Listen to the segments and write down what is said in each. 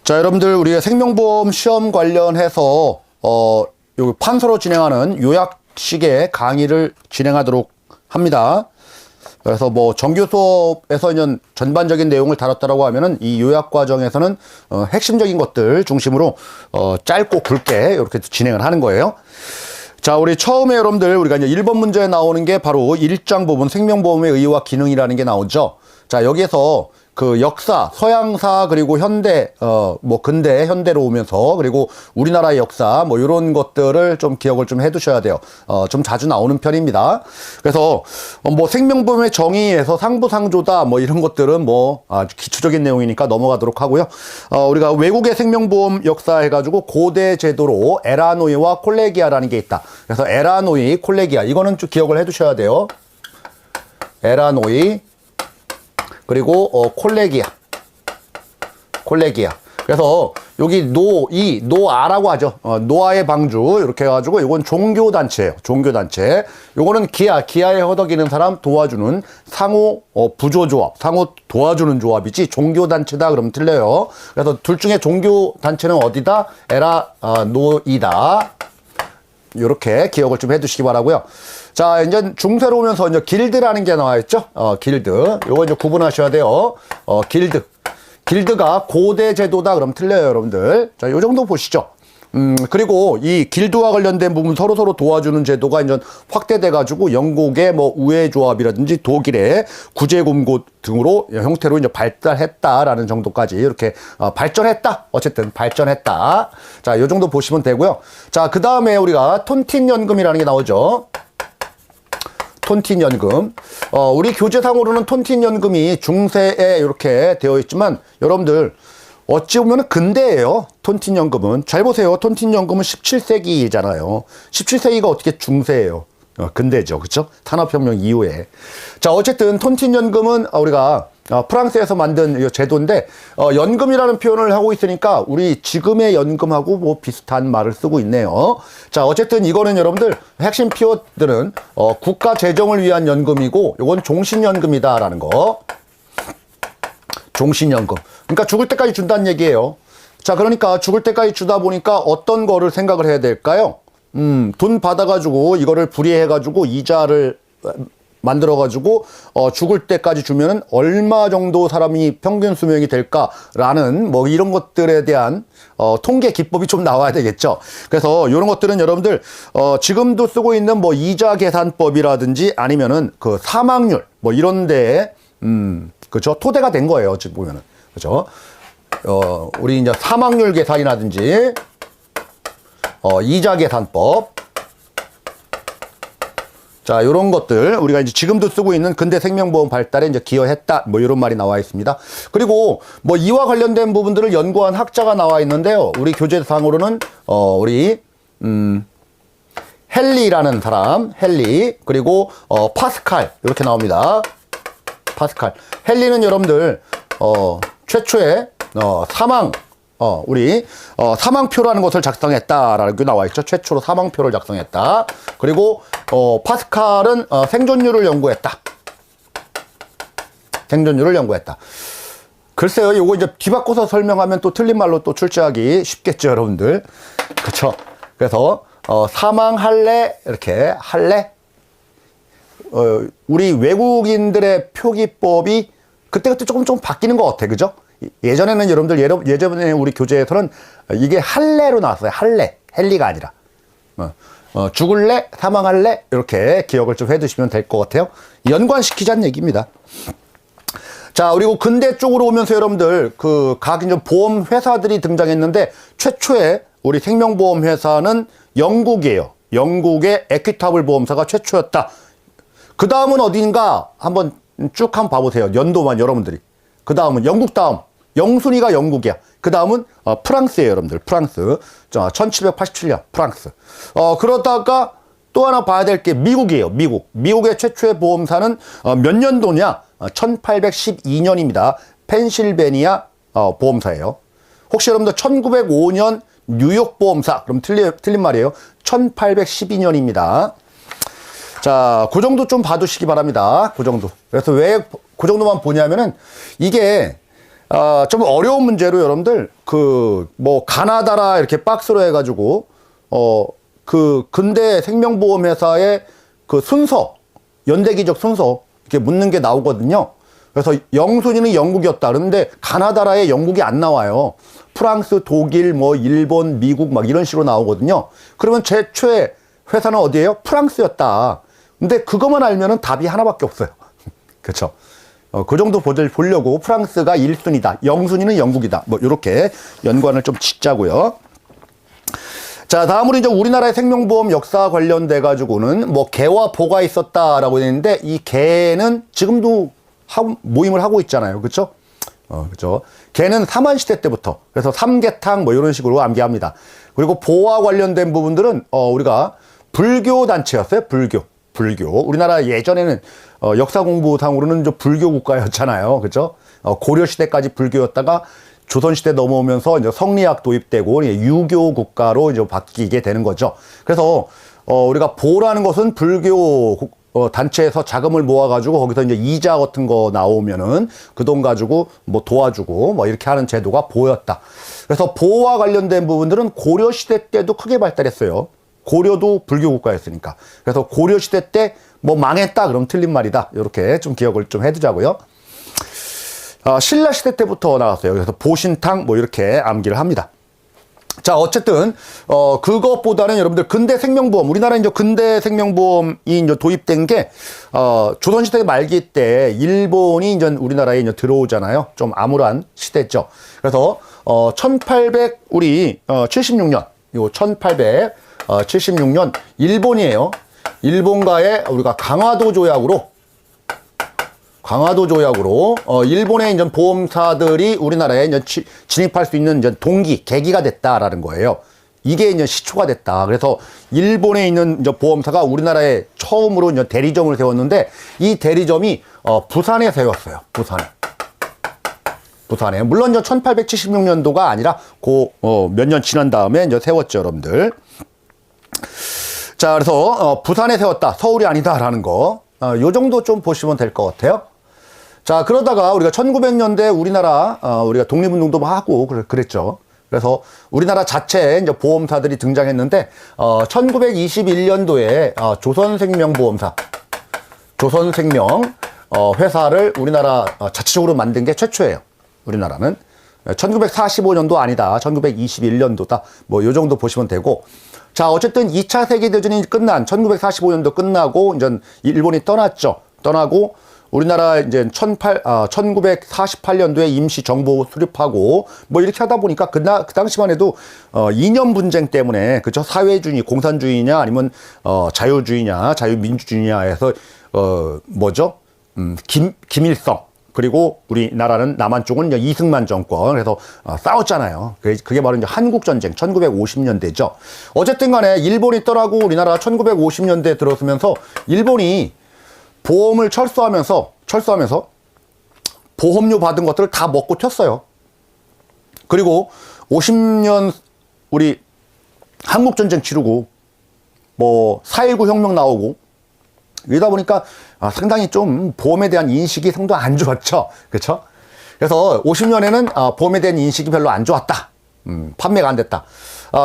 자, 여러분들 우리가 생명보험 시험 관련해서 요 판서로 진행하는 요약식의 강의를 진행하도록 합니다. 그래서 뭐 정규 수업에서는 전반적인 내용을 다뤘다라고 하면은 이 요약 과정에서는 핵심적인 것들 중심으로 짧고 굵게 이렇게 진행을 하는 거예요. 자, 우리 처음에 여러분들 우리가 이제 1번 문제에 나오는 게 바로 1장 부분 생명보험의 의의와 기능이라는 게 나오죠. 자, 여기에서 그 역사, 서양사, 그리고 현대, 뭐 근대, 현대로 오면서, 그리고 우리나라의 역사, 뭐 이런 것들을 좀 기억을 좀 해두셔야 돼요. 좀 자주 나오는 편입니다. 그래서 뭐 생명보험의 정의에서 상부상조다, 뭐 이런 것들은 뭐 아주 기초적인 내용이니까 넘어가도록 하고요. 우리가 외국의 생명보험 역사 해가지고 고대 제도로 에라노이와 콜레기아라는 게 있다. 그래서 에라노이, 콜레기아, 이거는 좀 기억을 해두셔야 돼요. 에라노이, 그리고 콜레기아. 그래서 여기 노아라고 하죠. 노아의 방주 이렇게 해가지고 이건 종교단체예요. 종교단체. 요거는 기아에 허덕이는 사람 도와주는 상호 부조조합, 상호 도와주는 조합이지 종교단체다 그러면 틀려요. 그래서 둘 중에 종교단체는 어디다? 에라노이다. 이렇게 기억을 좀 해두시기 바라고요. 자, 이제 중세로 오면서 이제 길드라는 게 나와 있죠. 길드. 요거 이제 구분하셔야 돼요. 길드. 길드가 고대 제도다 그럼 틀려요, 여러분들. 자, 요 정도 보시죠. 그리고 이 길드와 관련된 부분 서로 도와주는 제도가 이제 확대돼가지고 영국의 뭐 우회조합이라든지 독일의 구제공고 등으로 형태로 이제 발달했다라는 정도까지 이렇게 발전했다. 어쨌든 발전했다. 자, 요 정도 보시면 되고요. 자, 그 다음에 우리가 톤틴연금이라는 게 나오죠. 톤틴연금. 우리 교재상으로는 톤틴연금이 중세에 이렇게 되어 있지만 여러분들 어찌 보면 근대예요. 톤틴연금은. 잘 보세요. 톤틴연금은 17세기잖아요. 17세기가 어떻게 중세예요. 근대죠. 그렇죠? 산업혁명 이후에. 자, 어쨌든 톤틴연금은 우리가 프랑스에서 만든 제도인데 연금이라는 표현을 하고 있으니까 우리 지금의 연금하고 뭐 비슷한 말을 쓰고 있네요. 자, 어쨌든 이거는 여러분들 핵심 키워드는 국가 재정을 위한 연금이고 이건 종신연금이다라는 거. 종신연금. 그러니까 죽을 때까지 준다는 얘기예요. 자, 그러니까 죽을 때까지 주다 보니까 어떤 거를 생각을 해야 될까요? 돈 받아가지고 이거를 불이해가지고 이자를 만들어가지고 죽을 때까지 주면은 얼마 정도 사람이 평균 수명이 될까라는 뭐 이런 것들에 대한 통계 기법이 좀 나와야 되겠죠. 그래서 이런 것들은 여러분들 지금도 쓰고 있는 뭐 이자 계산법이라든지 아니면은 그 사망률 뭐 이런 데에 그죠? 토대가 된 거예요. 지금 보면은. 그죠? 우리 이제 사망률 계산이라든지, 이자 계산법. 자, 요런 것들, 우리가 이제 지금도 쓰고 있는 근대 생명보험 발달에 이제 기여했다. 뭐 이런 말이 나와 있습니다. 그리고 뭐 이와 관련된 부분들을 연구한 학자가 나와 있는데요. 우리 교재상으로는, 헨리라는 사람, 헨리, 그리고, 파스칼. 이렇게 나옵니다. 파스칼. 헨리는 여러분들 최초의 사망표라는 것을 작성했다라는 게 나와 있죠. 최초로 사망표를 작성했다. 그리고 파스칼은 생존율을 연구했다. 생존율을 연구했다. 글쎄요, 이거 이제 뒤바꿔서 설명하면 또 틀린 말로 또 출제하기 쉽겠죠, 여러분들. 그렇죠? 그래서 사망할래 이렇게 할래. 우리 외국인들의 표기법이 그때그때 조금 바뀌는 것 같아. 그죠? 예전에는 여러분들, 예전에 우리 교재에서는 이게 할래로 나왔어요. 할래. 헨리가 아니라. 죽을래? 사망할래? 이렇게 기억을 좀 해두시면 될 것 같아요. 연관시키자는 얘기입니다. 자, 그리고 근대 쪽으로 오면서 여러분들, 각 이제 보험 회사들이 등장했는데, 최초의 우리 생명보험 회사는 영국이에요. 영국의 에퀴타블 보험사가 최초였다. 그 다음은 어딘가 한번 쭉 한번 봐보세요. 연도만 여러분들이. 그 다음은 영국 다음. 영순위가 영국이야. 그 다음은 프랑스예요, 여러분들. 프랑스. 1787년 프랑스. 그러다가 또 하나 봐야 될 게 미국이에요. 미국. 미국의 최초의 보험사는 몇 년도냐? 1812년입니다. 펜실베니아 보험사예요. 혹시 여러분들 1905년 뉴욕 보험사. 그럼 틀린 말이에요. 1812년입니다. 자, 그 정도 좀 봐두시기 바랍니다. 그 정도. 그래서 왜 그 정도만 보냐면은 이게 좀 어려운 문제로 여러분들 뭐 가나다라 이렇게 박스로 해가지고 그 근대 생명보험회사의 그 순서, 연대기적 순서 이렇게 묻는 게 나오거든요. 그래서 영순위는 영국이었다. 그런데 가나다라에 영국이 안 나와요. 프랑스, 독일, 뭐 일본, 미국 막 이런 식으로 나오거든요. 그러면 최초의 회사는 어디예요? 프랑스였다. 근데 그것만 알면은 답이 하나밖에 없어요. 그렇죠? 그 정도 보려고 프랑스가 1순위다. 영순위는 영국이다. 뭐 이렇게 연관을 좀 짓자고요. 자, 다음으로 이제 우리나라의 생명보험 역사 관련돼 가지고는 뭐 개와 보가 있었다라고 했는데 이 개는 지금도 모임을 하고 있잖아요. 그렇죠? 그렇죠. 개는 삼한 시대 때부터 그래서 삼계탕 뭐 이런 식으로 암기합니다. 그리고 보와 관련된 부분들은 우리가 불교 단체였어요. 불교. 우리나라 예전에는 역사 공부상으로는 좀 불교 국가였잖아요. 그렇죠? 고려 시대까지 불교였다가 조선 시대 넘어오면서 이제 성리학 도입되고 유교 국가로 이제 바뀌게 되는 거죠. 그래서 우리가 보라는 것은 불교 단체에서 자금을 모아가지고 거기서 이제 이자 같은 거 나오면은 그 돈 가지고 뭐 도와주고 뭐 이렇게 하는 제도가 보였다. 그래서 보와 관련된 부분들은 고려 시대 때도 크게 발달했어요. 고려도 불교 국가였으니까. 그래서 고려 시대 때 뭐 망했다 그럼 틀린 말이다. 이렇게 좀 기억을 좀 해두자고요. 신라 시대 때부터 나왔어요. 그래서 보신탕 뭐 이렇게 암기를 합니다. 자, 어쨌든 그것보다는 여러분들 근대 생명보험, 우리나라 이제 근대 생명보험이 이제 도입된 게 조선시대 말기 때 일본이 이제 우리나라에 이제 들어오잖아요. 좀 암울한 시대죠. 그래서 76년 요 1876년 일본이에요. 일본과의 우리가 강화도 조약으로 일본의 이제 보험사들이 우리나라에 이제 진입할 수 있는 이제 계기가 됐다라는 거예요. 이게 이제 시초가 됐다. 그래서 일본에 있는 이제 보험사가 우리나라에 처음으로 이제 대리점을 세웠는데 이 대리점이 부산에 세웠어요. 부산에. 물론 이제 1876년도가 아니라 몇 년 지난 다음에 이제 세웠죠, 여러분들. 자, 그래서 부산에 세웠다. 서울이 아니다라는 거. 요 정도 좀 보시면 될 것 같아요. 자, 그러다가 우리가 1900년대 우리가 독립운동도 하고 그랬죠. 그래서 우리나라 자체에 이제 보험사들이 등장했는데, 1921년도에, 조선생명, 회사를 우리나라 자체적으로 만든 게 최초예요. 우리나라는. 1945년도 아니다. 1921년도다. 뭐, 요 정도 보시면 되고. 자, 어쨌든 2차 세계대전이 끝난 1945년도 끝나고, 이제 일본이 떠나고, 우리나라 이제 1948년도에 임시 정부 수립하고 뭐 이렇게 하다 보니까 그 당시만 해도 이념 분쟁 때문에 그죠? 사회주의, 공산주의냐 아니면 자유주의냐, 자유민주주의냐 해서 김일성 그리고 우리나라는 남한 쪽은 이승만 정권 그래서 싸웠잖아요. 그게 바로 이제 한국 전쟁 1950년대죠. 어쨌든 간에 일본이 떠나고 우리나라 1950년대 들어서면서 일본이 보험을 철수하면서 보험료 받은 것들을 다 먹고 튀었어요. 그리고 50년 우리 한국전쟁 치르고 뭐 4.19 혁명 나오고 이러다 보니까 상당히 좀 보험에 대한 인식이 상당히 안 좋았죠. 그렇죠? 그래서 50년에는 보험에 대한 인식이 별로 안 좋았다. 판매가 안 됐다.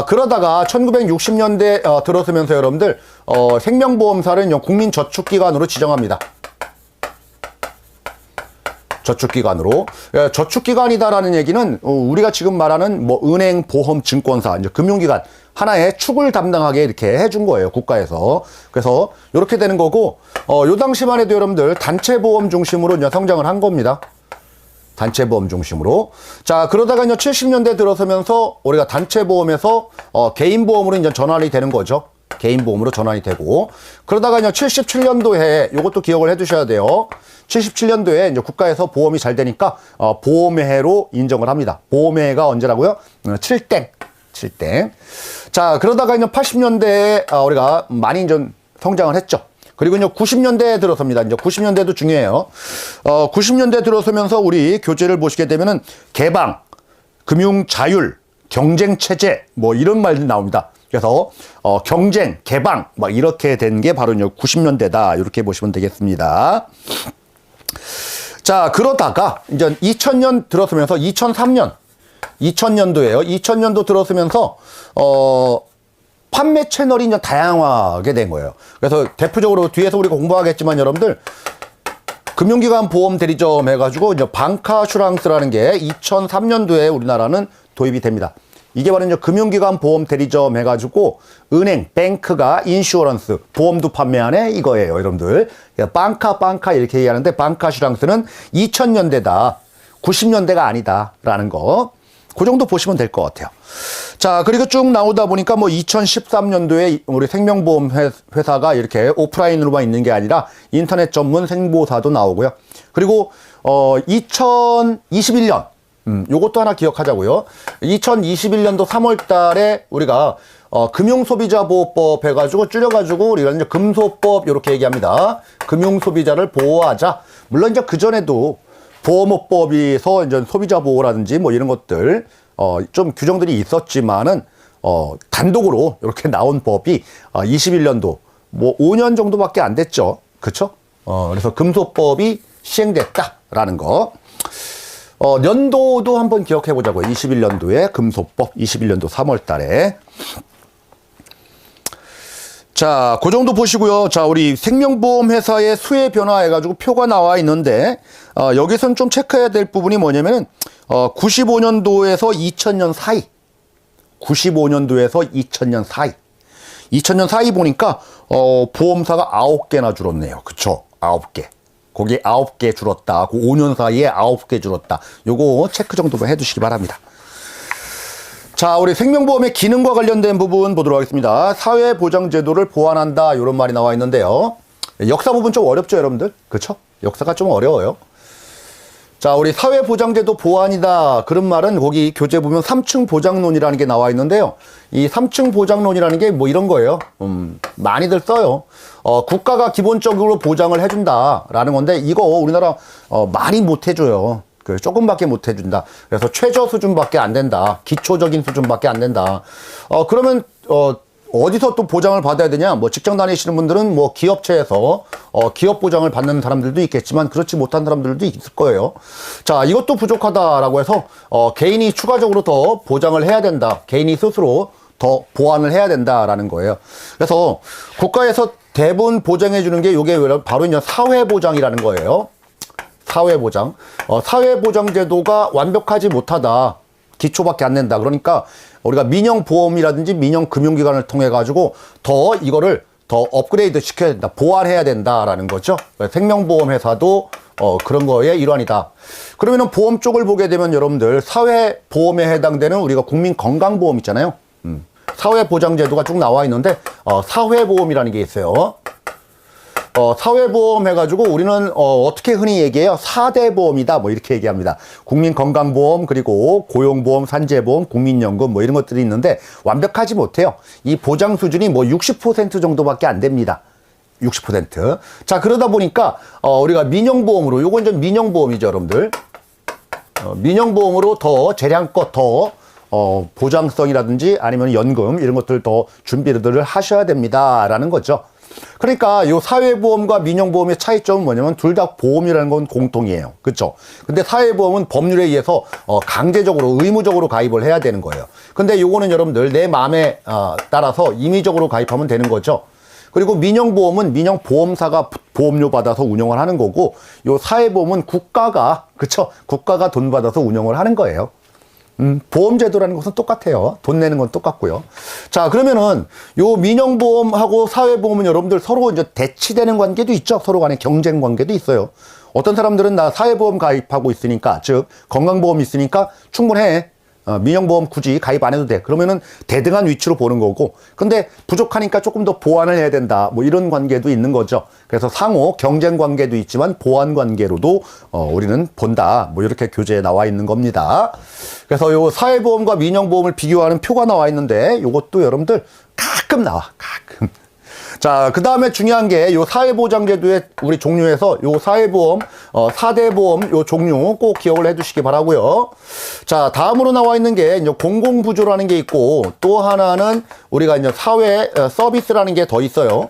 그러다가 1960년대 들어서면서 여러분들 생명보험사를 국민저축기관으로 지정합니다. 저축기관이다라는 얘기는 우리가 지금 말하는 뭐 은행, 보험, 증권사, 이제 금융기관 하나의 축을 담당하게 이렇게 해준 거예요, 국가에서. 그래서 이렇게 되는 거고, 요 당시만 해도 여러분들 단체보험 중심으로 이제 성장을 한 겁니다. 단체보험 중심으로. 자, 그러다가 이제 70년대 들어서면서 우리가 단체보험에서 개인보험으로 이제 전환이 되는 거죠. 개인보험으로 전환이 되고. 그러다가 이제 77년도에 요것도 기억을 해 두셔야 돼요. 77년도에 이제 국가에서 보험이 잘 되니까 보험해로 인정을 합니다. 보험해가 언제라고요? 7땡. 자, 그러다가 이제 80년대에 우리가 많이 좀 성장을 했죠. 그리고 이제 90년대에 들어섭니다. 이제 90년대도 중요해요. 90년대 들어서면서 우리 교재를 보시게 되면은 개방, 금융 자율, 경쟁 체제 뭐 이런 말들이 나옵니다. 그래서 경쟁, 개방 막 이렇게 된 게 바로 이제 90년대다. 이렇게 보시면 되겠습니다. 자, 그러다가 이제 2000년 들어서면서 2000년도에요. 2000년도 들어서면서 판매 채널이 이제 다양하게 된 거예요. 그래서 대표적으로 뒤에서 우리가 공부하겠지만 여러분들 금융기관 보험 대리점 해가지고 이제 방카슈랑스라는 게 2003년도에 우리나라는 도입이 됩니다. 이게 바로 이제 금융기관 보험 대리점 해가지고 은행, 뱅크가 인슈어런스, 보험도 판매하네 이거예요, 여러분들. 빵카 이렇게 얘기하는데 방카슈랑스는 2000년대다, 90년대가 아니다라는 거. 그 정도 보시면 될 것 같아요. 자, 그리고 쭉 나오다 보니까 뭐 2013년도에 우리 생명보험 회사가 이렇게 오프라인으로만 있는 게 아니라 인터넷 전문 생보사도 나오고요. 그리고 2021년 요것도 하나 기억하자고요. 2021년도 3월 달에 우리가 금융소비자보호법 해가지고 줄여가지고 우리가 이제 금소법 이렇게 얘기합니다. 금융소비자를 보호하자. 물론 이제 그전에도 보험업법에서 이제 소비자 보호라든지 뭐 이런 것들 좀 규정들이 있었지만은 단독으로 이렇게 나온 법이 21년도 뭐 5년 정도밖에 안 됐죠. 그렇죠? 그래서 금소법이 시행됐다라는 거. 연도도 한번 기억해 보자고요. 21년도에 금소법 21년도 3월 달에. 자, 그 정도 보시고요. 자, 우리 생명보험 회사의 수혜 변화해가지고 표가 나와 있는데, 여기서는 좀 체크해야 될 부분이 뭐냐면은, 95년도에서 2000년 사이. 95년도에서 2000년 사이. 2000년 사이 보니까, 보험사가 9개나 줄었네요. 그쵸? 9개. 거기 9개 줄었다. 그 5년 사이에 9개 줄었다. 요거 체크 정도만 해두시기 바랍니다. 자, 우리 생명보험의 기능과 관련된 부분 보도록 하겠습니다. 사회보장제도를 보완한다 이런 말이 나와 있는데요. 역사 부분 좀 어렵죠, 여러분들? 그렇죠? 역사가 좀 어려워요. 자, 우리 사회보장제도 보완이다 그런 말은 거기 교재 보면 3층 보장론이라는 게 나와 있는데요. 이 3층 보장론이라는 게 뭐 이런 거예요. 많이들 써요. 국가가 기본적으로 보장을 해준다라는 건데 이거 우리나라 많이 못 해줘요. 조금밖에 못 해준다. 그래서 최저 수준밖에 안 된다. 기초적인 수준밖에 안 된다. 그러면 어디서 또 보장을 받아야 되냐? 뭐 직장 다니시는 분들은 뭐 기업체에서 기업 보장을 받는 사람들도 있겠지만 그렇지 못한 사람들도 있을 거예요. 자, 이것도 부족하다라고 해서 개인이 추가적으로 더 보장을 해야 된다. 개인이 스스로 더 보완을 해야 된다라는 거예요. 그래서 국가에서 대부분 보장해 주는 게 이게 바로 이제 사회보장이라는 거예요. 사회보장. 사회보장제도가 완벽하지 못하다. 기초밖에 안 낸다. 그러니까 우리가 민영보험이라든지 민영금융기관을 통해 가지고 더 이거를 더 업그레이드 시켜야 된다. 보완해야 된다라는 거죠. 생명보험 회사도 그런 거의 일환이다. 그러면은 보험 쪽을 보게 되면 여러분들 사회보험에 해당되는 우리가 국민건강보험 있잖아요. 사회보장제도가 쭉 나와 있는데 사회보험이라는 게 있어요. 사회보험 해가지고 우리는 어떻게 흔히 얘기해요? 4대 보험이다 뭐 이렇게 얘기합니다. 국민건강보험, 그리고 고용보험, 산재보험, 국민연금 뭐 이런 것들이 있는데 완벽하지 못해요. 이 보장 수준이 뭐 60% 정도밖에 안 됩니다. 60%. 자, 그러다 보니까 우리가 민영보험으로, 요건 좀 민영보험이죠, 여러분들. 민영보험으로 더 재량껏 더 보장성이라든지 아니면 연금 이런 것들 더 준비를 하셔야 됩니다라는 거죠. 그러니까 요 사회보험과 민영보험의 차이점은 뭐냐면 둘 다 보험이라는 건 공통이에요. 그렇죠? 근데 사회보험은 법률에 의해서 강제적으로 의무적으로 가입을 해야 되는 거예요. 근데 요거는 여러분들 내 마음에 따라서 임의적으로 가입하면 되는 거죠. 그리고 민영보험은 민영보험사가 보험료 받아서 운영을 하는 거고, 요 사회보험은 국가가, 그쵸? 국가가 돈 받아서 운영을 하는 거예요. 보험제도라는 것은 똑같아요. 돈 내는 건 똑같고요. 자, 그러면은 요 민영보험하고 사회보험은 여러분들 서로 이제 대치되는 관계도 있죠. 서로 간에 경쟁 관계도 있어요. 어떤 사람들은 나 사회보험 가입하고 있으니까, 즉 건강보험 있으니까 충분해. 민영보험 굳이 가입 안 해도 돼. 그러면은 대등한 위치로 보는 거고, 근데 부족하니까 조금 더 보완을 해야 된다. 뭐 이런 관계도 있는 거죠. 그래서 상호 경쟁 관계도 있지만 보완 관계로도 우리는 본다. 뭐 이렇게 교재에 나와 있는 겁니다. 그래서 요 사회보험과 민영보험을 비교하는 표가 나와 있는데, 요것도 여러분들 가끔 나와. 가끔. 자, 그 다음에 중요한 게 요 사회보장제도의 우리 종류에서 요 사회보험, 4대 보험 요 종류 꼭 기억을 해 두시기 바라고요. 자, 다음으로 나와 있는 게 이제 공공부조라는 게 있고, 또 하나는 우리가 이제 사회 서비스라는 게 더 있어요.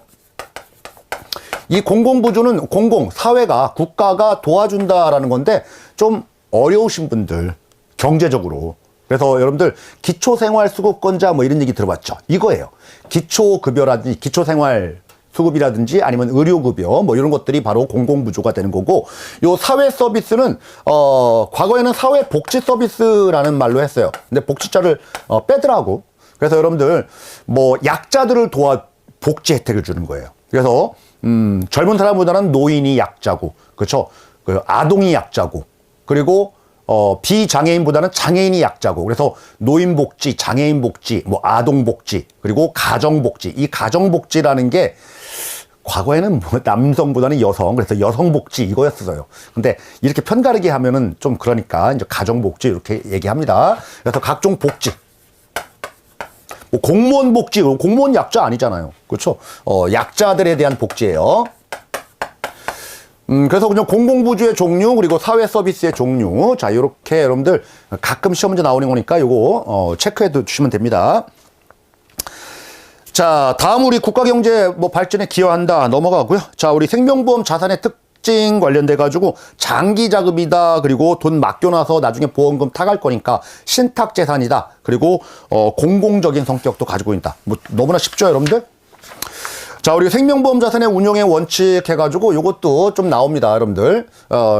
이 공공부주는 사회가, 국가가 도와준다라는 건데 좀 어려우신 분들, 경제적으로. 그래서 여러분들 기초생활수급권자 뭐 이런 얘기 들어봤죠? 이거예요. 기초급여라든지 기초생활수급이라든지 아니면 의료급여 뭐 이런 것들이 바로 공공부주가 되는 거고, 요 사회서비스는 과거에는 사회복지서비스라는 말로 했어요. 근데 복지자를 빼더라고. 그래서 여러분들 뭐 약자들을 도와 복지 혜택을 주는 거예요. 그래서 젊은 사람보다는 노인이 약자고, 그렇죠? 그 아동이 약자고, 그리고 비장애인보다는 장애인이 약자고, 그래서 노인복지, 장애인복지, 뭐 아동복지, 그리고 가정복지. 이 가정복지라는 게 과거에는 뭐 남성보다는 여성, 그래서 여성복지 이거였어요. 근데 이렇게 편가르게 하면은 좀 그러니까 이제 가정복지 이렇게 얘기합니다. 그래서 각종 복지. 뭐 공무원 복지, 공무원 약자 아니잖아요. 그렇죠? 약자들에 대한 복지예요. 그래서 그냥 공공부주의 종류, 그리고 사회 서비스의 종류. 자, 요렇게 여러분들 가끔 시험 문제 나오는 거니까 요거, 체크해 두시면 됩니다. 자, 다음 우리 국가경제 뭐 발전에 기여한다 넘어가고요. 자, 우리 생명보험 자산의 특징 관련돼가지고 장기 자금이다. 그리고 돈 맡겨놔서 나중에 보험금 타갈 거니까 신탁 재산이다. 그리고, 공공적인 성격도 가지고 있다. 뭐, 너무나 쉽죠, 여러분들? 자, 우리 생명보험 자산의 운용의 원칙 해가지고 요것도 좀 나옵니다, 여러분들.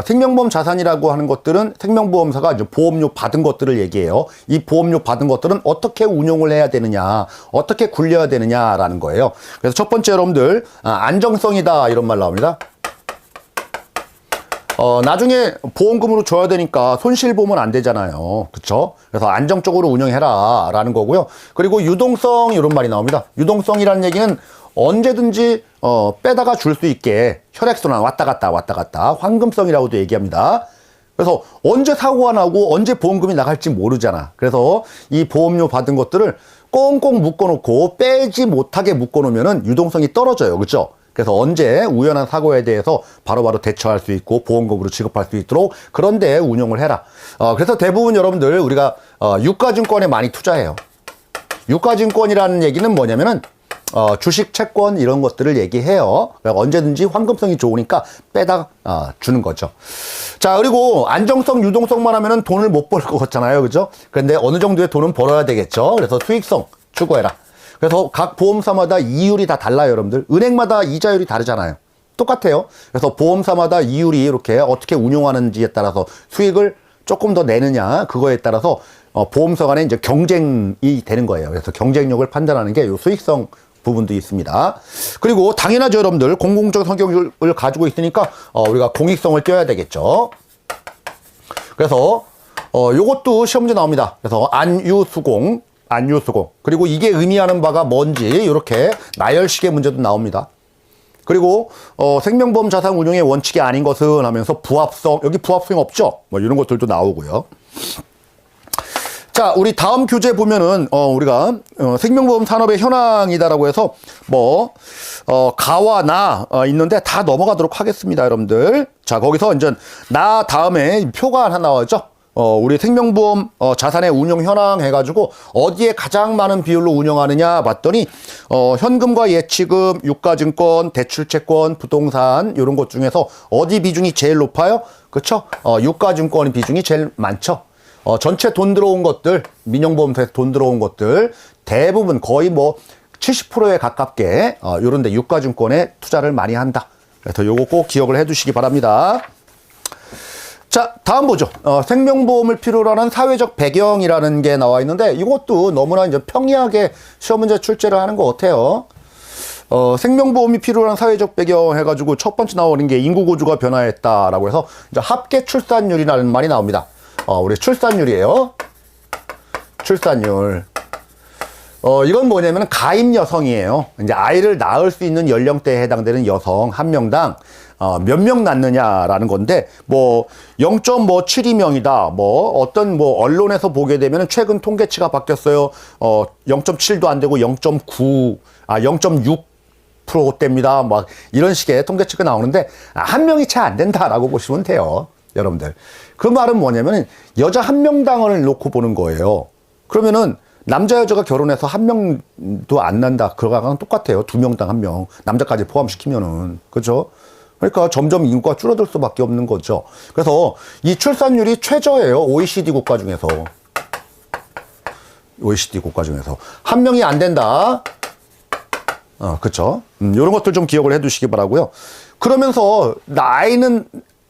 생명보험 자산이라고 하는 것들은 생명보험사가 이제 보험료 받은 것들을 얘기해요. 이 보험료 받은 것들은 어떻게 운용을 해야 되느냐, 어떻게 굴려야 되느냐라는 거예요. 그래서 첫 번째 여러분들, 안정성이다, 이런 말 나옵니다. 나중에 보험금으로 줘야 되니까 손실보험은 안 되잖아요. 그쵸? 그래서 안정적으로 운영해라, 라는 거고요. 그리고 유동성, 이런 말이 나옵니다. 유동성이라는 얘기는 언제든지 빼다가 줄 수 있게 혈액순환 왔다 갔다 황금성이라고도 얘기합니다. 그래서 언제 사고가 나고 언제 보험금이 나갈지 모르잖아. 그래서 이 보험료 받은 것들을 꽁꽁 묶어놓고 빼지 못하게 묶어놓으면 유동성이 떨어져요. 그렇죠? 그래서 언제 우연한 사고에 대해서 바로바로 대처할 수 있고 보험금으로 지급할 수 있도록 그런데 운용을 해라. 그래서 대부분 여러분들 우리가 유가증권에 많이 투자해요. 유가증권이라는 얘기는 뭐냐면은 주식, 채권 이런 것들을 얘기해요. 그러니까 언제든지 황금성이 좋으니까 빼다 주는 거죠. 자, 그리고 안정성, 유동성만 하면은 돈을 못 벌 것 같잖아요. 그죠? 그런데 어느 정도의 돈은 벌어야 되겠죠. 그래서 수익성 추구해라. 그래서 각 보험사마다 이율이 다 달라요, 여러분들. 은행마다 이자율이 다르잖아요. 똑같아요. 그래서 보험사마다 이율이 이렇게 어떻게 운용하는지에 따라서 수익을 조금 더 내느냐, 그거에 따라서 보험사 간에 이제 경쟁이 되는 거예요. 그래서 경쟁력을 판단하는 게 요 수익성 부분도 있습니다. 그리고 당연하죠, 여러분들. 공공적 성격을 가지고 있으니까 우리가 공익성을 띄워야 되겠죠. 그래서 요것도 시험 문제 나옵니다. 그래서 안유수공. 그리고 이게 의미하는 바가 뭔지 이렇게 나열식의 문제도 나옵니다. 그리고 생명보험 자산 운용의 원칙이 아닌 것은 하면서 부합성, 여기 부합성이 없죠? 뭐 이런 것들도 나오고요. 자, 우리 다음 교재 보면은 우리가 생명보험 산업의 현황이다라고 해서 뭐 가와 나 있는데 다 넘어가도록 하겠습니다, 여러분들. 자, 거기서 이제 나 다음에 표가 하나 나와죠. 우리 생명보험 자산의 운용 현황 해가지고 어디에 가장 많은 비율로 운영하느냐 봤더니 현금과 예치금, 유가증권, 대출채권, 부동산 이런 것 중에서 어디 비중이 제일 높아요? 그렇죠? 유가증권 비중이 제일 많죠. 전체 돈 들어온 것들, 민영보험사에서 돈 들어온 것들 대부분 거의 뭐 70%에 가깝게 이런 데 유가증권에 투자를 많이 한다. 그래서 요거 꼭 기억을 해 두시기 바랍니다. 자, 다음 보죠. 생명보험을 필요로 하는 사회적 배경이라는 게 나와 있는데 이것도 너무나 이제 평이하게 시험 문제 출제를 하는 것 같아요. 생명보험이 필요한 사회적 배경 해가지고 첫 번째 나오는 게 인구구조가 변화했다라고 해서 이제 합계 출산율이라는 말이 나옵니다. 우리 출산율이에요. 출산율. 이건 뭐냐면 가임 여성이에요. 이제 아이를 낳을 수 있는 연령대에 해당되는 여성 한 명당 몇 명 낳느냐라는 건데 뭐 0.72명이다. 뭐 어떤 뭐 언론에서 보게 되면 최근 통계치가 바뀌었어요. 0.7도 안 되고 0.9대입니다. 막 이런 식의 통계치가 나오는데 한 명이 채 안 된다라고 보시면 돼요, 여러분들. 그 말은 뭐냐면 여자 한 명당을 놓고 보는 거예요. 그러면은 남자 여자가 결혼해서 한 명도 안 난다. 그거랑 똑같아요. 2명당 1명. 남자까지 포함시키면은. 그죠? 그러니까 점점 인구가 줄어들 수밖에 없는 거죠. 그래서 이 출산율이 최저예요. OECD 국가 중에서. OECD 국가 중에서. 한 명이 안 된다. 그쵸. 요런 것들 좀 기억을 해 두시기 바라고요. 그러면서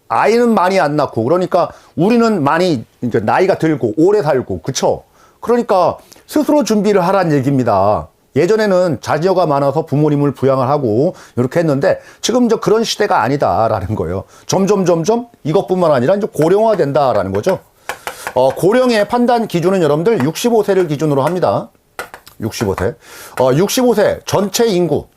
아이는 많이 안 낳고, 그러니까 우리는 많이, 이제 나이가 들고, 오래 살고, 그쵸? 그러니까 스스로 준비를 하라는 얘기입니다. 예전에는 자녀가 많아서 부모님을 부양을 하고, 이렇게 했는데, 지금 이제 그런 시대가 아니다라는 거예요. 점점 이것뿐만 아니라 이제 고령화 된다라는 거죠. 고령의 판단 기준은 여러분들 65세를 기준으로 합니다. 65세. 65세 전체 인구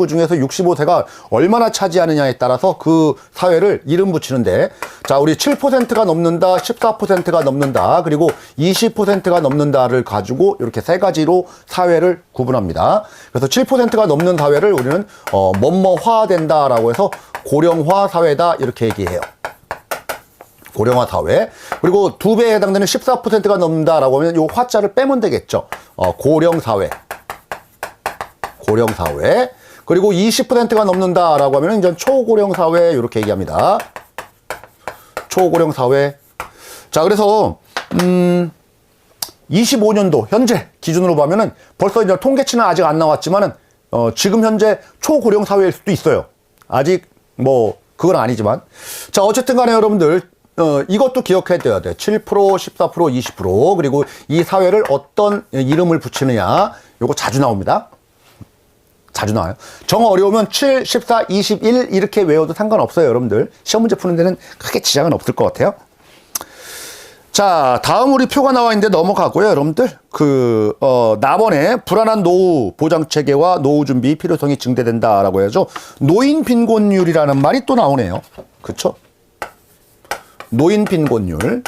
중에서 65세가 얼마나 차지하느냐에 따라서 그 사회를 이름 붙이는데, 자, 우리 7%가 넘는다, 14%가 넘는다, 그리고 20%가 넘는다를 가지고 이렇게 세 가지로 사회를 구분합니다. 그래서 7%가 넘는 사회를 우리는 뭐뭐화 된다라고 해서 고령화 사회다 이렇게 얘기해요. 고령화 사회. 그리고 2배에 해당되는 14%가 넘는다라고 하면 요 화자를 빼면 되겠죠. 고령사회. 고령사회. 그리고 20%가 넘는다라고 하면 이제 초고령사회 이렇게 얘기합니다. 초고령사회. 자, 그래서 25년도 현재 기준으로 보면은 벌써 이제 통계치는 아직 안 나왔지만은 지금 현재 초고령사회일 수도 있어요. 아직 뭐 그건 아니지만. 자, 어쨌든 간에 여러분들 이것도 기억해야 돼. 7%, 14%, 20%. 그리고 이 사회를 어떤 이름을 붙이느냐. 요거 자주 나옵니다. 자주 나와요. 정 어려우면 7, 14, 21 이렇게 외워도 상관없어요, 여러분들. 시험 문제 푸는 데는 크게 지장은 없을 것 같아요. 자, 다음 우리 표가 나와 있는데 넘어가고요, 여러분들. 남원의 불안한 노후 보장 체계와 노후 준비 필요성이 증대된다라고 해야죠. 노인 빈곤율이라는 말이 또 나오네요. 그쵸? 노인 빈곤율.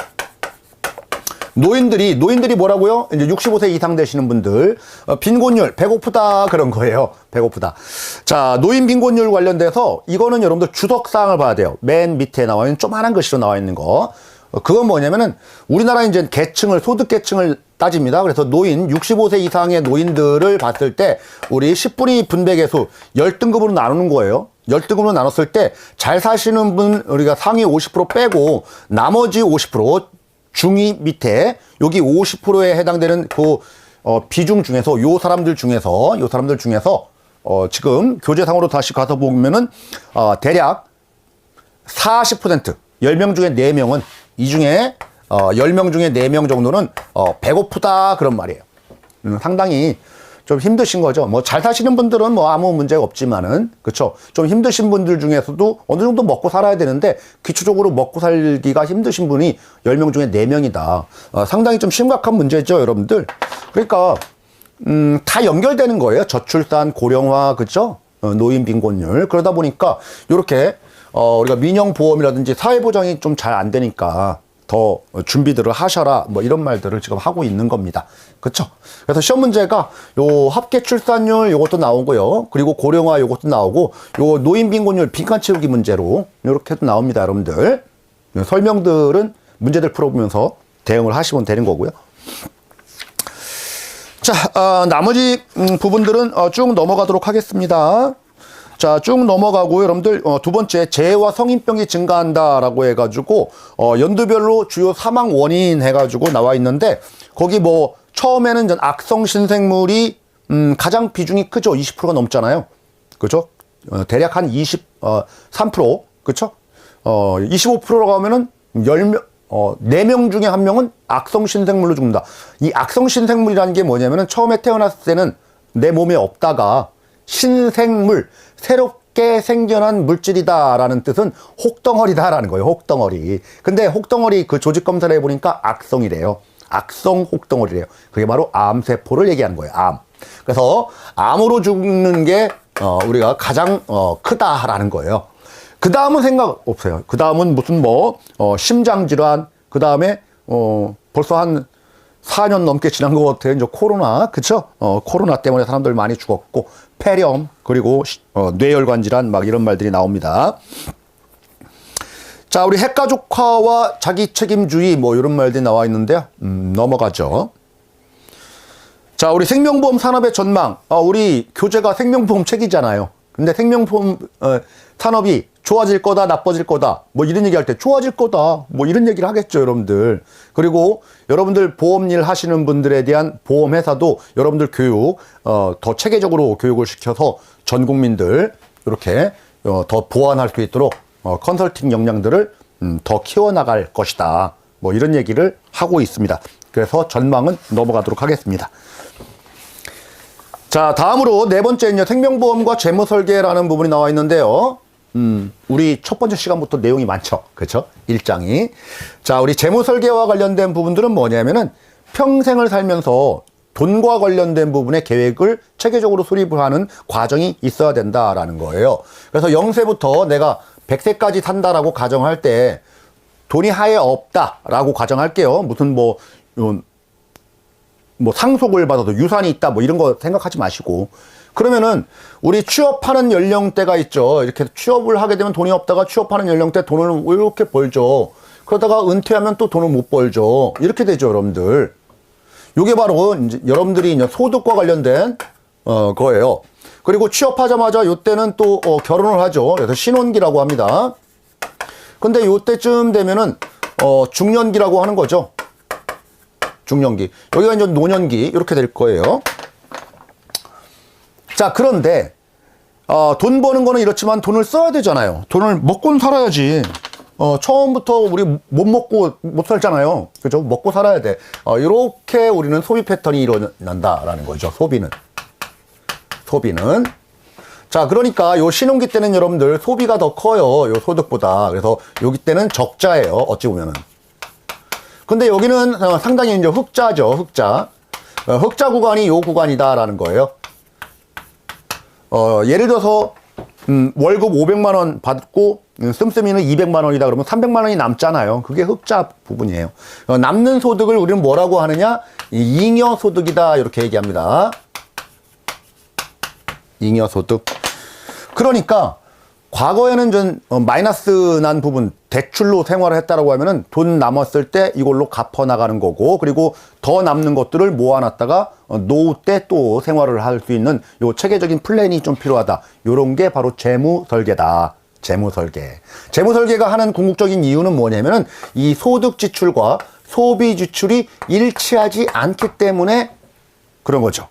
노인들이 뭐라고요? 이제 65세 이상 되시는 분들, 빈곤율, 배고프다, 그런 거예요. 배고프다. 자, 노인 빈곤율 관련돼서 이거는 여러분들 주석사항을 봐야 돼요. 맨 밑에 나와 있는 조그만한 글씨로 나와 있는 거. 그건 뭐냐면은 우리나라 이제 소득 계층을 따집니다. 그래서 65세 이상의 노인들을 봤을 때 우리 10분위 분배계수 10등급으로 나누는 거예요. 10등급으로 나눴을 때 잘 사시는 분 우리가 상위 50% 빼고 나머지 50% 중위 밑에 여기 50%에 해당되는 그 비중 중에서 요 사람들 중에서 지금 교재상으로 다시 가서 보면은 대략 40% 10명 중에 4명은 이 중에 10명 중에 4명 정도는 배고프다 그런 말이에요. 상당히 좀 힘드신 거죠. 뭐 잘 사시는 분들은 뭐 아무 문제가 없지만은, 그쵸? 좀 힘드신 분들 중에서도 어느 정도 먹고 살아야 되는데 기초적으로 먹고 살기가 힘드신 분이 10명 중에 4명이다. 상당히 좀 심각한 문제죠, 여러분들. 그러니까 다 연결되는 거예요. 저출산, 고령화, 그쵸? 노인 빈곤율. 그러다 보니까 요렇게 우리가 민영보험이라든지 사회보장이 좀 잘 안 되니까 더 준비들을 하셔라, 뭐 이런 말들을 지금 하고 있는 겁니다. 그쵸? 그래서 시험 문제가 요 합계 출산율 요것도 나오고요. 그리고 고령화 요것도 나오고, 요 노인 빈곤율 빈칸 채우기 문제로 요렇게도 나옵니다, 여러분들. 설명들은 문제들 풀어보면서 대응을 하시면 되는 거고요. 자, 나머지 부분들은 쭉 넘어가도록 하겠습니다. 자, 쭉 넘어가고 여러분들 두 번째 재해와 성인병이 증가한다라고 해가지고 연도별로 주요 사망 원인 해가지고 나와 있는데, 거기 뭐 처음에는 악성 신생물이 가장 비중이 크죠. 20%가 넘잖아요. 그죠? 대략 한 23%, 그쵸? 25%라고 하면은 4명 중에 1명은 악성 신생물로 죽는다. 이 악성 신생물이라는 게 뭐냐면은 처음에 태어났을 때는 내 몸에 없다가 신생물, 새롭게 생겨난 물질이다라는 뜻은 혹덩어리다라는 거예요. 혹덩어리. 근데 혹덩어리 그 조직 검사를 해보니까 악성이래요. 악성 혹덩어리래요. 그게 바로 암세포를 얘기하는 거예요. 암. 그래서 암으로 죽는 게 우리가 가장 크다라는 거예요. 그 다음은 생각 없어요. 그 다음은 무슨 심장질환, 그 다음에 벌써 한 4년 넘게 지난 것 같아요. 이제 코로나, 그쵸? 코로나 때문에 사람들 많이 죽었고, 폐렴, 그리고 뇌혈관 질환, 막 이런 말들이 나옵니다. 자, 우리 핵가족화와 자기 책임주의, 뭐 이런 말들이 나와 있는데요. 넘어가죠. 자, 우리 생명보험 산업의 전망. 우리 교재가 생명보험 책이잖아요. 근데 생명보험 산업이 좋아질 거다, 나빠질 거다, 뭐 이런 얘기 할 때 좋아질 거다, 뭐 이런 얘기를 하겠죠, 여러분들. 그리고 여러분들 보험일 하시는 분들에 대한 보험회사도 여러분들 교육, 더 체계적으로 교육을 시켜서 전 국민들 이렇게 더 보완할 수 있도록 컨설팅 역량들을 더 키워나갈 것이다. 뭐 이런 얘기를 하고 있습니다. 그래서 전망은 넘어가도록 하겠습니다. 자, 다음으로 네 번째는요, 생명보험과 재무설계라는 부분이 나와 있는데요. 우리 첫 번째 시간부터 내용이 많죠. 그렇죠? 일장이. 자, 우리 재무설계와 관련된 부분들은 뭐냐면은 평생을 살면서 돈과 관련된 부분의 계획을 체계적으로 수립을 하는 과정이 있어야 된다라는 거예요. 그래서 0세부터 내가 100세까지 산다라고 가정할 때 돈이 하에 없다라고 가정할게요. 무슨 뭐 상속을 받아도 유산이 있다 뭐 이런 거 생각하지 마시고, 그러면은 우리 취업하는 연령대가 있죠. 이렇게 취업을 하게 되면 돈이 없다가 취업하는 연령대 돈을 이렇게 벌죠. 그러다가 은퇴하면 또 돈을 못 벌죠. 이렇게 되죠, 여러분들. 요게 바로 이제 여러분들이 이제 소득과 관련된 거예요. 그리고 취업하자마자 요때는 또 결혼을 하죠. 그래서 신혼기라고 합니다. 근데 요때쯤 되면은 중년기라고 하는 거죠. 중년기. 여기가 이제 노년기 이렇게 될 거예요. 자, 그런데 돈 버는 거는 이렇지만 돈을 써야 되잖아요. 돈을 먹고는 살아야지. 처음부터 우리 못 먹고 못 살잖아요. 그죠? 먹고 살아야 돼. 이렇게 우리는 소비 패턴이 일어난다라는 거죠. 소비는. 자, 그러니까 요 신혼기 때는 여러분들 소비가 더 커요. 요 소득보다. 그래서 여기 때는 적자예요. 어찌 보면은. 근데 여기는 상당히 이제 흑자죠. 흑자. 흑자 구간이 요 구간이다라는 거예요. 예를 들어서 월급 500만 원 받고 씀씀이는 200만 원이다 그러면 300만 원이 남잖아요. 그게 흑자 부분이에요. 남는 소득을 우리는 뭐라고 하느냐? 잉여 소득이다 이렇게 얘기합니다. 잉여 소득. 그러니까 과거에는 좀 마이너스 난 부분, 대출로 생활을 했다라고 하면은 돈 남았을 때 이걸로 갚아 나가는 거고, 그리고 더 남는 것들을 모아놨다가 노후 때 또 생활을 할 수 있는 요 체계적인 플랜이 좀 필요하다. 요런 게 바로 재무설계다. 재무설계. 재무설계가 하는 궁극적인 이유는 뭐냐면은 이 소득 지출과 소비 지출이 일치하지 않기 때문에 그런 거죠.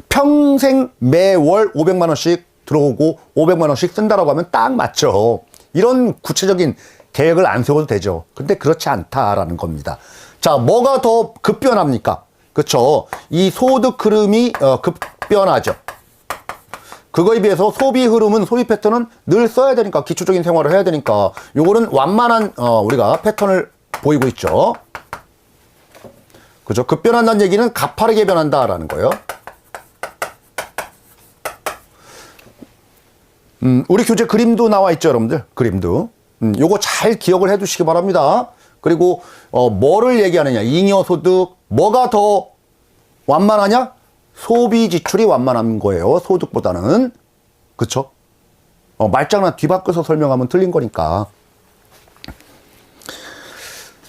평생 매월 500만 원씩 들어오고 500만 원씩 쓴다라고 하면 딱 맞죠. 이런 구체적인 계획을 안 세워도 되죠. 근데 그렇지 않다라는 겁니다. 자, 뭐가 더 급변합니까? 그렇죠. 이 소득 흐름이 급변하죠. 그거에 비해서 소비 흐름은, 소비 패턴은 늘 써야 되니까, 기초적인 생활을 해야 되니까 요거는 완만한 우리가 패턴을 보이고 있죠. 그죠? 급변한다는 얘기는 가파르게 변한다라는 거예요. 우리 교재 그림도 나와 있죠, 여러분들. 그림도. 요거 잘 기억을 해 두시기 바랍니다. 그리고 뭐를 얘기하느냐? 잉여소득. 뭐가 더 완만하냐? 소비 지출이 완만한 거예요, 소득보다는. 그쵸? 말장난 뒤바꿔서 설명하면 틀린 거니까.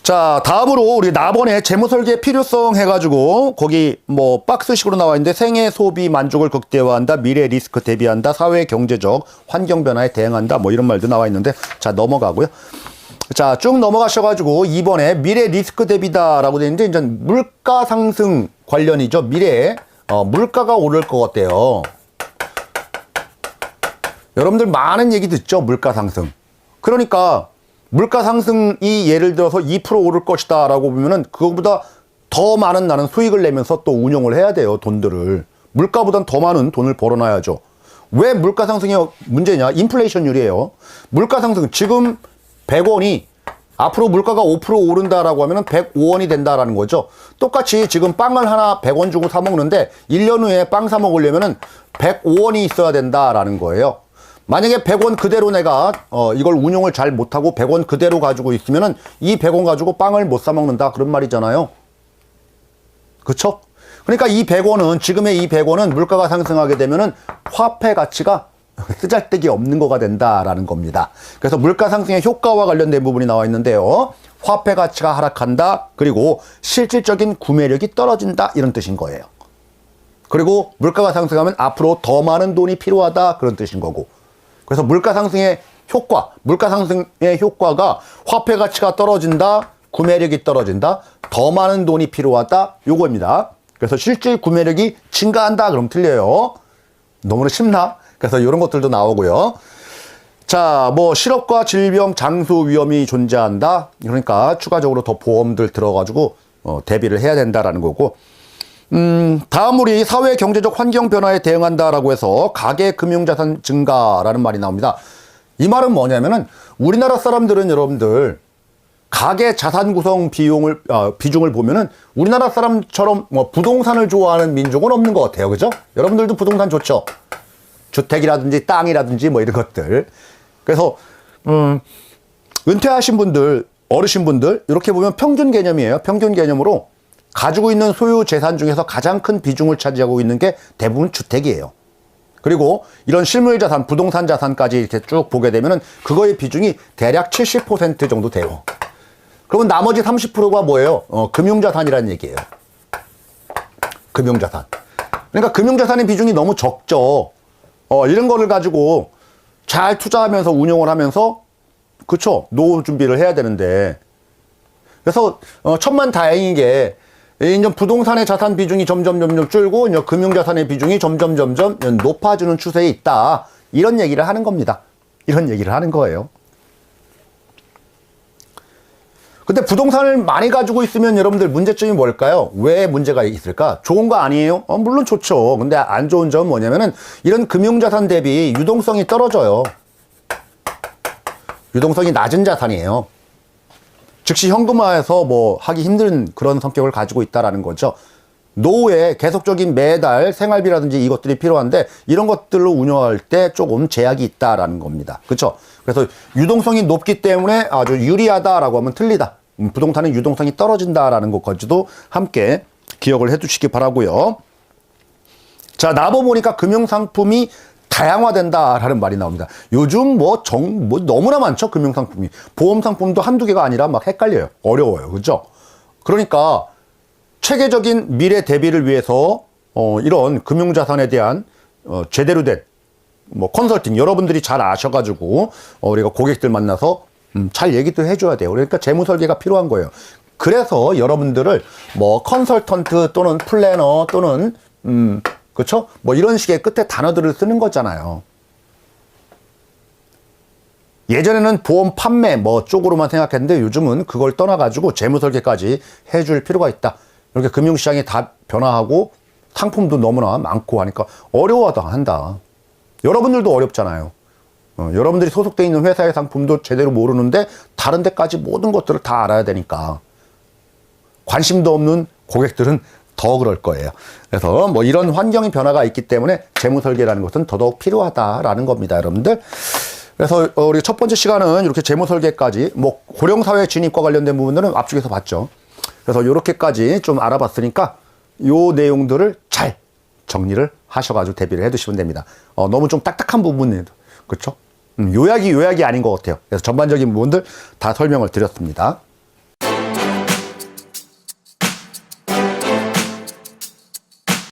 자, 다음으로 우리 나번에 재무설계 필요성 해가지고 거기 뭐 박스식으로 나와 있는데, 생애 소비 만족을 극대화한다, 미래 리스크 대비한다, 사회 경제적 환경 변화에 대응한다, 뭐 이런 말도 나와 있는데, 자, 넘어가고요. 자, 쭉 넘어가셔가지고 2번에 미래 리스크 대비다라고 되어 있는데, 이제 물가 상승 관련이죠. 미래에 물가가 오를 것 같대요. 여러분들 많은 얘기 듣죠, 물가 상승. 그러니까 물가 상승이 예를 들어서 2% 오를 것이다 라고 보면은 그거보다 더 많은 나는 수익을 내면서 또 운용을 해야 돼요, 돈들을. 물가보단 더 많은 돈을 벌어놔야죠. 왜 물가 상승이 문제냐? 인플레이션율이에요. 물가 상승, 지금 100원이 앞으로 물가가 5% 오른다라고 하면은 105원이 된다라는 거죠. 똑같이 지금 빵을 하나 100원 주고 사 먹는데 1년 후에 빵 사 먹으려면은 105원이 있어야 된다라는 거예요. 만약에 100원 그대로 내가 이걸 운용을 잘 못하고 100원 그대로 가지고 있으면은 이 100원 가지고 빵을 못 사 먹는다, 그런 말이잖아요. 그쵸? 그러니까 이 100원은, 지금의 이 100원은 물가가 상승하게 되면은 화폐 가치가 쓰잘데기 없는 거가 된다라는 겁니다. 그래서 물가 상승의 효과와 관련된 부분이 나와 있는데요. 화폐 가치가 하락한다, 그리고 실질적인 구매력이 떨어진다, 이런 뜻인 거예요. 그리고 물가가 상승하면 앞으로 더 많은 돈이 필요하다 그런 뜻인 거고. 그래서 물가 상승의 효과가 화폐 가치가 떨어진다, 구매력이 떨어진다, 더 많은 돈이 필요하다 요거입니다. 그래서 실질 구매력이 증가한다 그럼 틀려요. 너무나 쉽나? 그래서 이런 것들도 나오고요. 자, 뭐 실업과 질병, 장수 위험이 존재한다. 그러니까 추가적으로 더 보험들 들어가지고 대비를 해야 된다라는 거고. 다음 우리 사회 경제적 환경 변화에 대응한다라고 해서 가계 금융자산 증가라는 말이 나옵니다. 이 말은 뭐냐면은 우리나라 사람들은 여러분들 가계 자산 구성 비중을 보면은 우리나라 사람처럼 뭐 부동산을 좋아하는 민족은 없는 것 같아요. 그죠? 여러분들도 부동산 좋죠? 주택이라든지 땅이라든지 뭐 이런 것들. 그래서 은퇴하신 분들, 어르신분들 이렇게 보면 평균 개념이에요. 평균 개념으로 가지고 있는 소유 재산 중에서 가장 큰 비중을 차지하고 있는 게 대부분 주택이에요. 그리고 이런 실물 자산, 부동산 자산까지 이렇게 쭉 보게 되면은 그거의 비중이 대략 70% 정도 돼요. 그러면 나머지 30%가 뭐예요? 금융자산이라는 얘기예요. 금융자산. 그러니까 금융자산의 비중이 너무 적죠. 이런 거를 가지고 잘 투자하면서 운용을 하면서, 그쵸? 노후 준비를 해야 되는데. 그래서, 천만다행인 게, 이제 부동산의 자산 비중이 점점 줄고, 이제 금융자산의 비중이 점점 높아지는 추세에 있다. 이런 얘기를 하는 겁니다. 이런 얘기를 하는 거예요. 근데 부동산을 많이 가지고 있으면 여러분들 문제점이 뭘까요? 왜 문제가 있을까? 좋은 거 아니에요? 물론 좋죠. 근데 안 좋은 점은 뭐냐면은 이런 금융자산 대비 유동성이 떨어져요. 유동성이 낮은 자산이에요. 즉시 현금화해서 뭐 하기 힘든 그런 성격을 가지고 있다라는 거죠. 노후에 계속적인 매달 생활비라든지 이것들이 필요한데 이런 것들로 운영할 때 조금 제약이 있다라는 겁니다. 그렇죠? 그래서 유동성이 높기 때문에 아주 유리하다라고 하면 틀리다. 부동산은 유동성이 떨어진다라는 것까지도 함께 기억을 해두시기 바라고요. 자, 나눠보니까 금융상품이 다양화된다라는 말이 나옵니다. 요즘 뭐 너무나 많죠, 금융상품이. 보험상품도 한두 개가 아니라 막 헷갈려요. 어려워요. 그죠? 그러니까 체계적인 미래 대비를 위해서 이런 금융자산에 대한 제대로 된 뭐 컨설팅 여러분들이 잘 아셔가지고 우리가 고객들 만나서 잘 얘기도 해줘야 돼요. 그러니까 재무 설계가 필요한 거예요. 그래서 여러분들을 뭐 컨설턴트 또는 플래너 또는 그렇죠? 뭐 이런 식의 끝에 단어들을 쓰는 거잖아요. 예전에는 보험 판매 뭐 쪽으로만 생각했는데 요즘은 그걸 떠나가지고 재무 설계까지 해줄 필요가 있다. 이렇게 금융시장이 다 변화하고 상품도 너무나 많고 하니까 어려워도 한다. 여러분들도 어렵잖아요. 여러분들이 소속돼 있는 회사의 상품도 제대로 모르는데 다른 데까지 모든 것들을 다 알아야 되니까 관심도 없는 고객들은 더 그럴 거예요. 그래서 뭐 이런 환경의 변화가 있기 때문에 재무 설계라는 것은 더더욱 필요하다라는 겁니다, 여러분들. 그래서 우리 첫 번째 시간은 이렇게 재무 설계까지 뭐 고령사회 진입과 관련된 부분들은 앞쪽에서 봤죠. 그래서 이렇게까지 좀 알아봤으니까 요 내용들을 잘 정리를 하셔가지고 대비를 해두시면 됩니다. 너무 좀 딱딱한 부분에도 그렇죠? 요약이 아닌 것 같아요. 그래서 전반적인 부분들 다 설명을 드렸습니다.